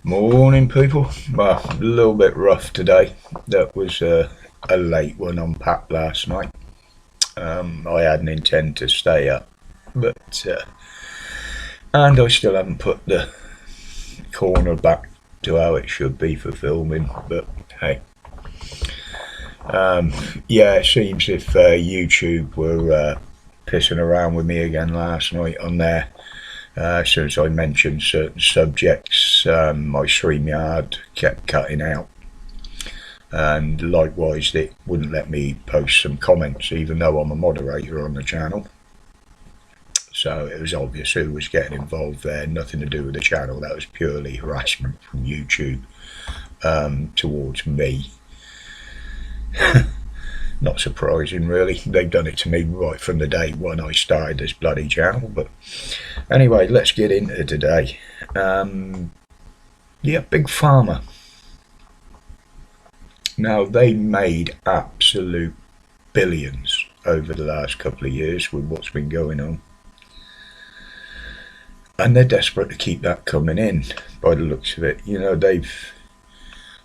Morning, people. Well, a little bit rough today. That was a late one on Pat last night. I hadn't intended to stay up, but and I still haven't put the corner back to how it should be for filming. But hey, yeah, it seems if YouTube were pissing around with me again last night on there. As soon as I mentioned certain subjects, my StreamYard kept cutting out. And likewise, it wouldn't let me post some comments, even though I'm a moderator on the channel. So it was obvious who was getting involved there. Nothing to do with the channel. That was purely harassment from YouTube towards me. Not surprising, really. They've done it to me right from the day when I started this bloody channel. But anyway, let's get into today. Yeah, Big Pharma. Now, they made absolute billions over the last couple of years with what's been going on. And they're desperate to keep that coming in, by the looks of it. You know,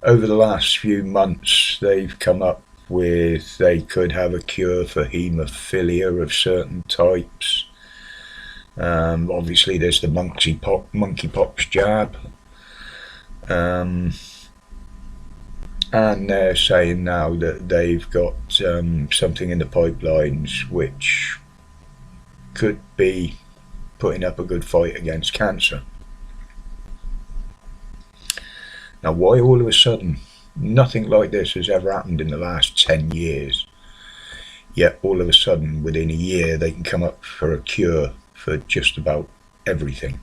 over the last few months, they've come up with they could have a cure for haemophilia of certain types. Obviously, there's the monkeypox jab. And they're saying now that they've got something in the pipelines which could be putting up a good fight against cancer. Now, why all of a sudden? Nothing like this has ever happened in the last 10 years. Yet all of a sudden, within a year, they can come up for a cure for just about everything.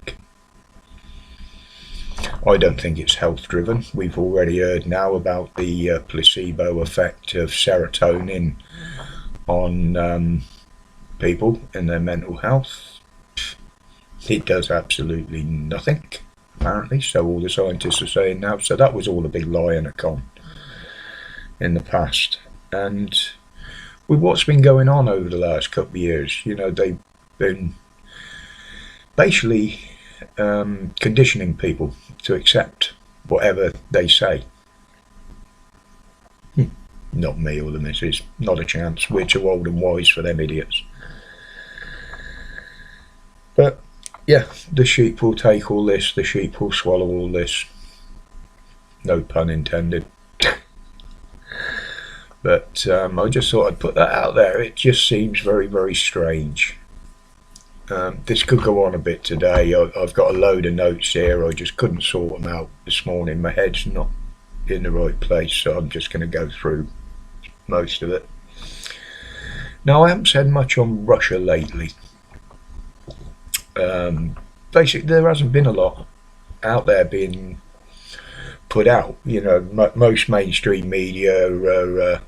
I don't think it's health driven. We've already heard now about the placebo effect of serotonin on people and their mental health. It does absolutely nothing, apparently, so all the scientists are saying now. So that was all a big lie and a con in the past. And with what's been going on over the last couple of years, you know, they've been basically conditioning people to accept whatever they say. Not me or the missus, not a chance. We're too old and wise for them idiots. But yeah, the sheep will take all this, the sheep will swallow all this. No pun intended. But I just thought I'd put that out there. It just seems very, very strange. This could go on a bit today. I've got a load of notes here. I just couldn't sort them out this morning. My head's not in the right place, so I'm just going to go through most of it. Now, I haven't said much on Russia lately. Basically, there hasn't been a lot out there being put out. You know, most mainstream media are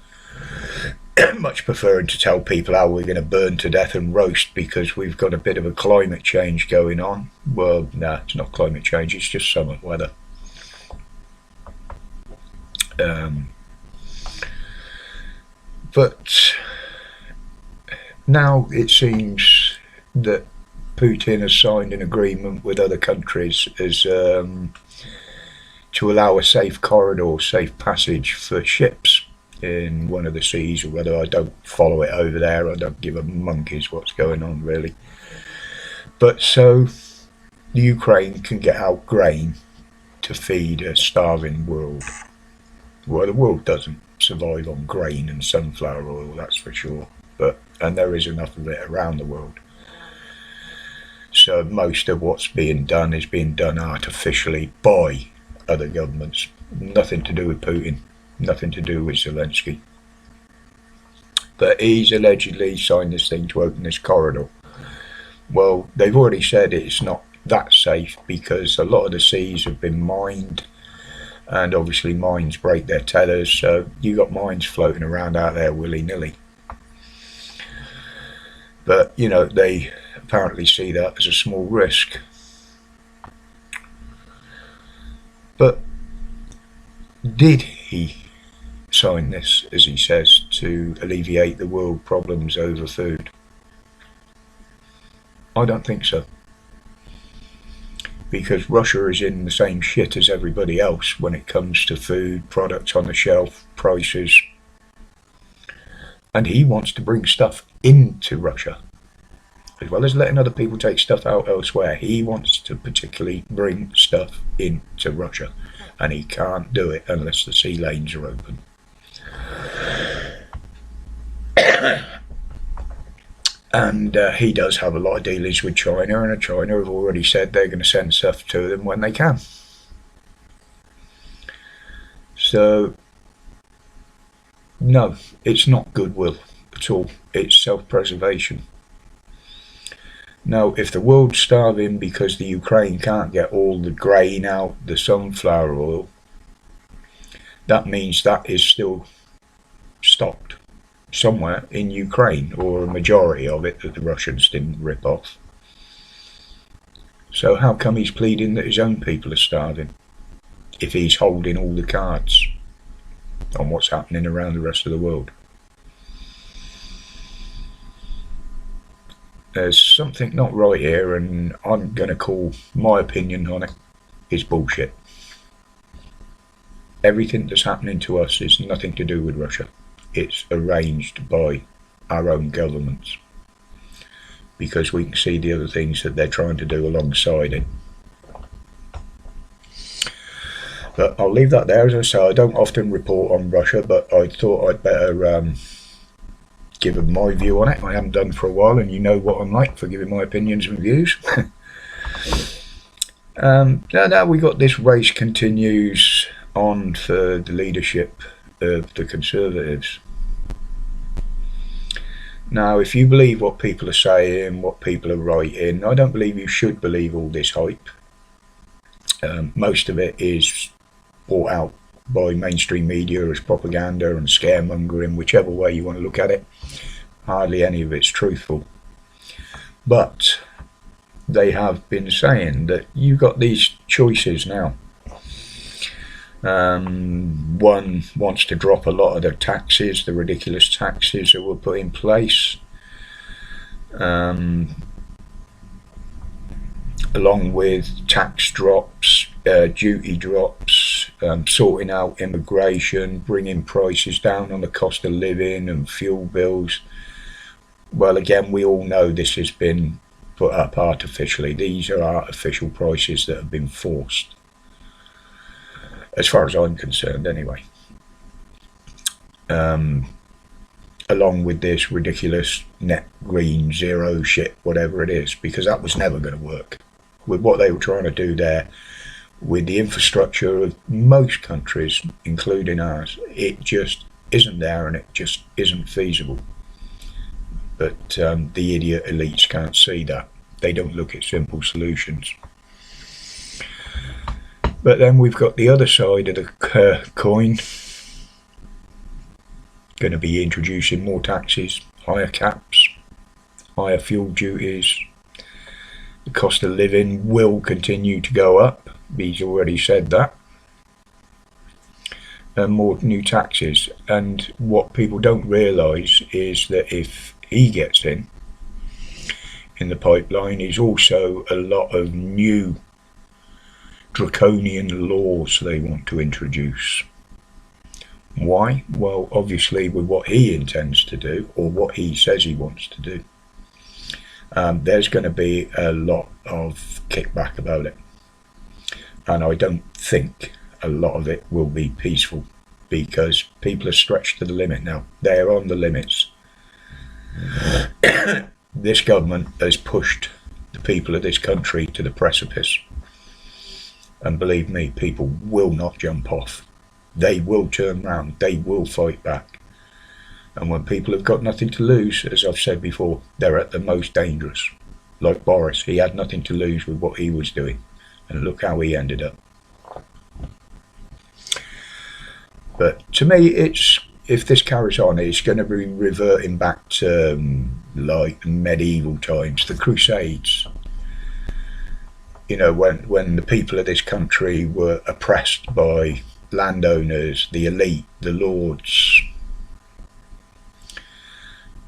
much preferring to tell people how we're going to burn to death and roast because we've got a bit of a climate change going on. Well, no, it's not climate change, it's just summer weather. But now it seems that Putin has signed an agreement with other countries as to allow a safe corridor, safe passage for ships in one of the seas, or whether I don't follow it over there. I don't give a monkey's what's going on, really. But so the Ukraine can get out grain to feed a starving world. Well, the world doesn't survive on grain and sunflower oil, that's for sure. And there is enough of it around the world. So most of what's being done is being done artificially by other governments. Nothing to do with Putin, nothing to do with Zelensky. But he's allegedly signed this thing to open this corridor. Well, they've already said it's not that safe because a lot of the seas have been mined, and obviously mines break their tethers, so you got mines floating around out there willy-nilly. But, you know, they apparently see that as a small risk. But did he sign this, as he says, to alleviate the world problems over food? I don't think so. because Russia is in the same shit as everybody else when it comes to food, products on the shelf, prices. And he wants to bring stuff into Russia. As well as letting other people take stuff out elsewhere, he wants to particularly bring stuff into Russia. And he can't do it unless the sea lanes are open. And he does have a lot of dealings with China, and China have already said they're going to send stuff to them when they can. So, no, it's not goodwill at all. It's self-preservation. Now, if the world's starving because the Ukraine can't get all the grain out, the sunflower oil, that means that is still stocked somewhere in Ukraine, or a majority of it that the Russians didn't rip off. So how come he's pleading that his own people are starving, if he's holding all the cards on what's happening around the rest of the world? There's something not right here, and I'm going to call my opinion on it is bullshit. Everything that's happening to us is nothing to do with Russia. It's arranged by our own governments, because we can see the other things that they're trying to do alongside it. But I'll leave that there. As I say, I don't often report on Russia, but I thought I'd better give my view on it. I haven't done for a while, and you know what I'm like for giving my opinions and views. Now we got this race continues on for the leadership of the Conservatives. Now, if you believe what people are saying, what people are writing, I don't believe you should believe all this hype. Most of it is brought out by mainstream media as propaganda and scaremongering, whichever way you want to look at it. Hardly any of it's truthful. But they have been saying that you've got these choices now. One wants to drop a lot of the taxes, the ridiculous taxes that were put in place, along with tax drops, duty drops, sorting out immigration, bringing prices down on the cost of living and fuel bills. Well, again, we all know this has been put up artificially. These are artificial prices that have been forced, as far as I'm concerned anyway. Along with this ridiculous net green zero shit, whatever it is, because that was never going to work. With what they were trying to do there, with the infrastructure of most countries, including ours, it just isn't there, and it just isn't feasible. But the idiot elites can't see that. They don't look at simple solutions. But then we've got the other side of the coin. Going to be introducing more taxes, higher caps, higher fuel duties. The cost of living will continue to go up. He's already said that. And more new taxes. And what people don't realise is that if he gets in the pipeline, is also a lot of new draconian laws they want to introduce. Why? Well, obviously with what he intends to do, or what he says he wants to do, there's going to be a lot of kickback about it, and I don't think a lot of it will be peaceful, because people are stretched to the limit now. They're on the limits. This government has pushed the people of this country to the precipice. And believe me, people will not jump off. They will turn round. They will fight back. And when people have got nothing to lose, as I've said before, they're at the most dangerous. Like Boris, he had nothing to lose with what he was doing. And look how he ended up. But to me, if this carries on, it's going to be reverting back to like medieval times, the Crusades. You know, when the people of this country were oppressed by landowners, the elite, the lords,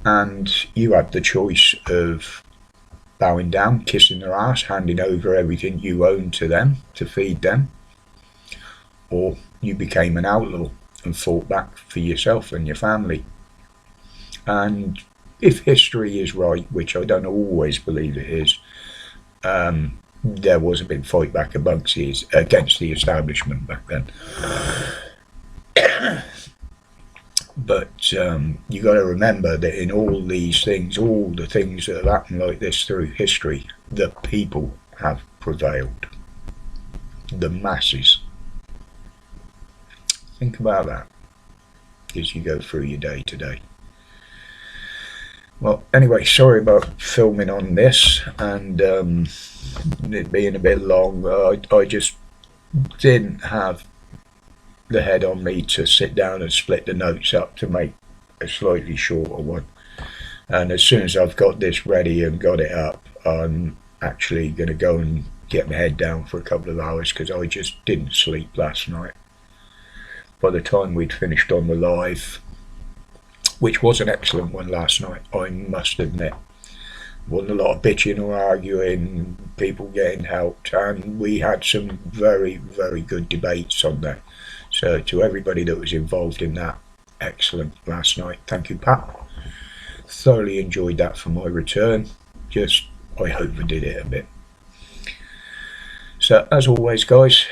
and you had the choice of bowing down, kissing their ass, handing over everything you owned to them to feed them, or you became an outlaw and fought back for yourself and your family. And if history is right, which I don't always believe it is, there was a big fight back against the establishment back then. But you got to remember that in all these things, all the things that have happened like this through history, the people have prevailed. The masses. Think about that as you go through your day today. Well, anyway, sorry about filming on this and it being a bit long. I just didn't have the head on me to sit down and split the notes up to make a slightly shorter one. And as soon as I've got this ready and got it up, I'm actually going to go and get my head down for a couple of hours, because I just didn't sleep last night. By the time we'd finished on the live, which was an excellent one last night, I must admit, wasn't a lot of bitching or arguing, people getting helped, and we had some very, very good debates on there. So to everybody that was involved in that, excellent last night. Thank you, Pat. Thoroughly enjoyed that for my return. Just, I overdid it a bit. So as always, guys,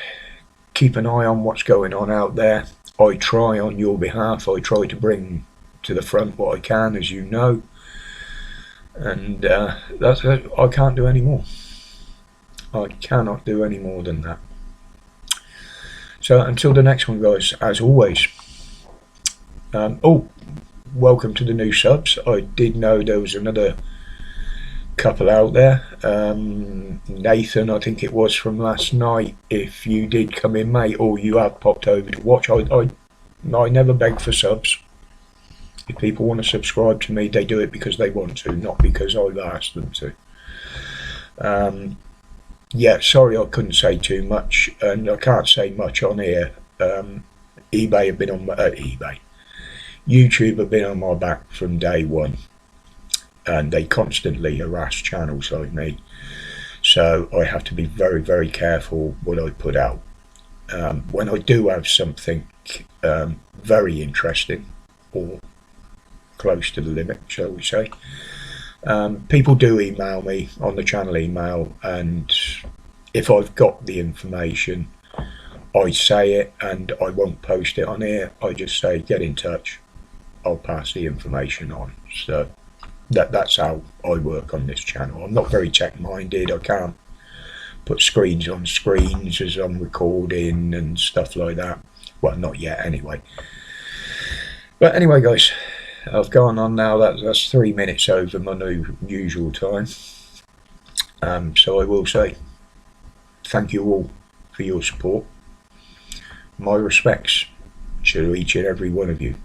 keep an eye on what's going on out there. I try on your behalf. I try to bring to the front what I can, as you know. And that's it. I can't do any more. I cannot do any more than that. So until the next one, guys, as always. Oh, welcome to the new subs. I did know there was another couple out there. Nathan, I think it was, from last night. If you did come in, mate, or you have popped over to watch, I never beg for subs. If people want to subscribe to me, they do it because they want to, not because I've asked them to. Yeah, sorry I couldn't say too much, and I can't say much on here. eBay have been on my YouTube have been on my back from day one, and they constantly harass channels like me. So I have to be very, very careful what I put out. When I do have something very interesting, or close to the limit, shall we say, people do email me on the channel email, and if I've got the information, I say it, and I won't post it on here. I just say, get in touch, I'll pass the information on. So that's how I work on this channel. I'm not very tech minded. I can't put screens on screens as I'm recording and stuff like that. Well, not yet anyway. But anyway, guys, I've gone on now. That's 3 minutes over my usual time. So I will say thank you all for your support. My respects to each and every one of you.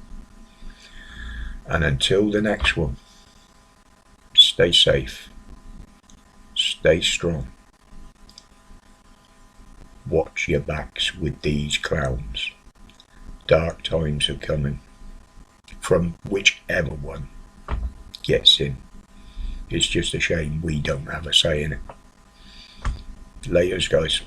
And until the next one, stay safe, stay strong. Watch your backs with these clowns. Dark times are coming. From whichever one gets in. It's just a shame we don't have a say in it. Laters, guys.